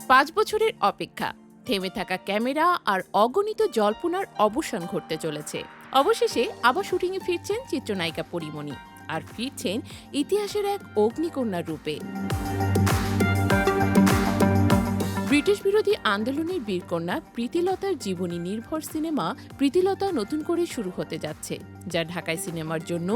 5 বছরের অপেক্ষা, থেমে থাকা ক্যামেরা আর অগণিত জল্পনার অবসান ঘটতে চলেছে। অবশেষে আবার শুটিংয়ে ফিরছেন চিত্রনায়িকা পরীমণি, আর ফিরছেন ইতিহাসের এক অগ্নিকন্যার রূপে। ব্রিটিশ বিরোধী আন্দোলনের বীরকন্যা প্রীতিলতার জীবনী নির্ভর সিনেমা প্রীতিলতা নতুন করে শুরু হতে যাচ্ছে, যা ঢাকায় সিনেমার জন্য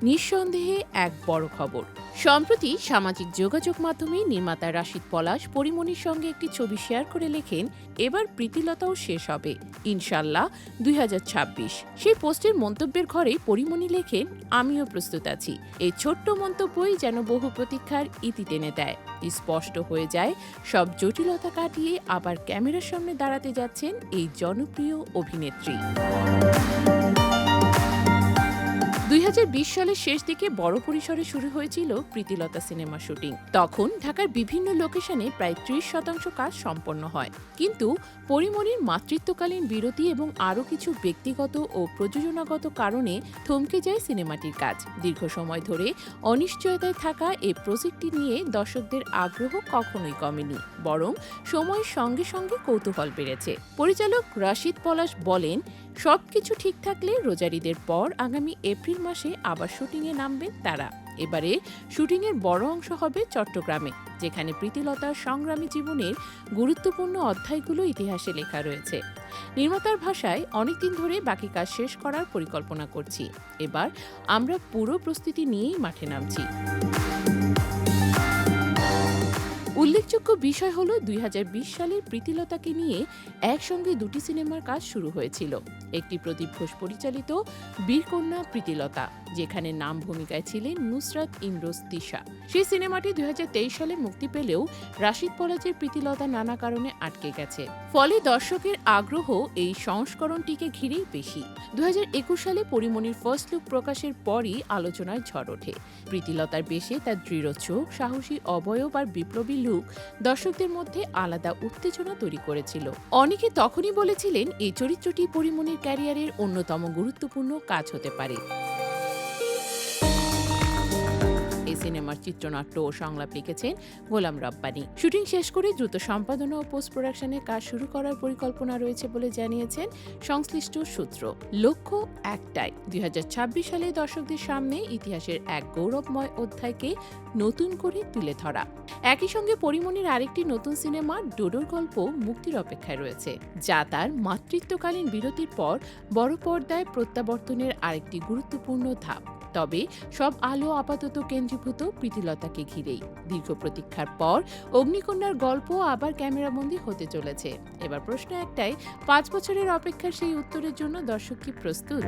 নিঃসন্দেহে এক বড় খবর। সম্প্রতি সামাজিক যোগাযোগ মাধ্যমে নির্মাতা রাশিদ পলাশ পরীমণির সঙ্গে একটি ছবি শেয়ার করে লেখেন, এবার প্রীতিলতাও শেষ হবে ইনশাল্লাহ 2026। সেই পোস্টের মন্তব্যের ঘরে পরীমণি লেখেন, আমিও প্রস্তুত আছি। এই ছোট্ট মন্তব্যই যেন বহু প্রতীক্ষার ইতি টেনে দেয়। স্পষ্ট হয়ে যায় সব জটিলতা কাটিয়ে আবার ক্যামেরার সামনে দাঁড়াতে যাচ্ছেন এই জনপ্রিয় অভিনেত্রী। 2020 সালের শেষ দিকে বড় পরিসরে শুরু হয়েছিল প্রীতিলতা সিনেমা শুটিং। তখন ঢাকার বিভিন্ন লোকেশনে প্রায় 30% কাজ সম্পন্ন হয়। কিন্তু পরীমণির মাতৃত্বকালীন বিরতি এবং আরও কিছু ব্যক্তিগত ও প্রযোজনাগত কারণে থমকে যায় সিনেমাটির কাজ। দীর্ঘ সময় ধরে অনিশ্চয়তায় থাকা এই প্রজেক্টটি নিয়ে দর্শকদের আগ্রহ কখনোই কমেনি, বরং সময়ের সঙ্গে সঙ্গে কৌতূহল বেড়েছে। পরিচালক রাশিদ পলাশ বলেন, সবকিছু ঠিক থাকলে রোজার ঈদের পর আগামী এপ্রিল মাসে আবার শুটিংয়ে নামবেন তারা। এবারে শুটিংয়ের বড় অংশ হবে চট্টগ্রামে, যেখানে প্রীতিলতার সংগ্রামী জীবনের গুরুত্বপূর্ণ অধ্যায়গুলো ইতিহাসে লেখা রয়েছে। নির্মাতার ভাষায়, অনেকদিন ধরে বাকি কাজ শেষ করার পরিকল্পনা করছি, এবার আমরা পুরো প্রস্তুতি নিয়েই মাঠে নামছি। উল্লেখযোগ্য বিষয় হল 2020 সালে প্রীতিলতাকে নিয়ে একসঙ্গে দুটি সিনেমার কাজ শুরু হয়েছিল। একটি প্রদীপ ঘোষ পরিচালিত বীরকন্যা প্রীতিলতা, যেখানে নাম ভূমিকায় ছিলেন নুসরাত ইমরোজ তিশা। সেই সিনেমাটি 2023 সালে মুক্তি পেলেও রাশিদ পলাশের প্রীতিলতা নানা কারণে আটকে গেছে। ফলে দর্শকের আগ্রহ এই সংস্করণটিকে ঘিরেই বেশি। 2021 সালে পরীমণির ফার্স্ট লুক প্রকাশের পরই আলোচনায় ঝড় ওঠে। প্রীতিলতার বেশে তার দৃঢ় চোখ, সাহসী অবয়ব আর বিপ্লবী লুক দর্শকদের মধ্যে আলাদা উত্তেজনা তৈরি করেছিল। অনেকে তখনই বলেছিলেন এই চরিত্রটি পরীমণির ক্যারিয়ারের অন্যতম গুরুত্বপূর্ণ কাজ হতে পারে। এই সিনেমার চিত্রনাট্য ও সংলাপ লিখেছেন গোলাম রব্বানী। শুটিং শেষ করে দ্রুত সম্পাদনা ও পোস্ট প্রোডাকশনের কাজ শুরু করার পরিকল্পনা রয়েছে বলে জানিয়েছেন সংশ্লিষ্ট সূত্র। লক্ষ্য একটাই, 2026 সালে দর্শকদের সামনে ইতিহাসের এক গৌরবময় অধ্যায়কে নতুন করে তুলে ধরা। একই সঙ্গে পরীমণির আরেকটি নতুন সিনেমা ডোডোর গল্প মুক্তির অপেক্ষায় রয়েছে, যা তার মাতৃত্বকালীন বিরতির পর বড় পর্দায় প্রত্যাবর্তনের আরেকটি গুরুত্বপূর্ণ ধাপ। তবে সব আলো আপাতত কেন্দ্রীভূত প্রীতিলতাকে ঘিরেই। দীর্ঘ প্রতীক্ষার পর অগ্নিকন্যার গল্প আবার ক্যামেরাবন্দী হতে চলেছে। এবার প্রশ্ন একটাই, 5 বছরের অপেক্ষার সেই উত্তরের জন্য দর্শক কি প্রস্তুত?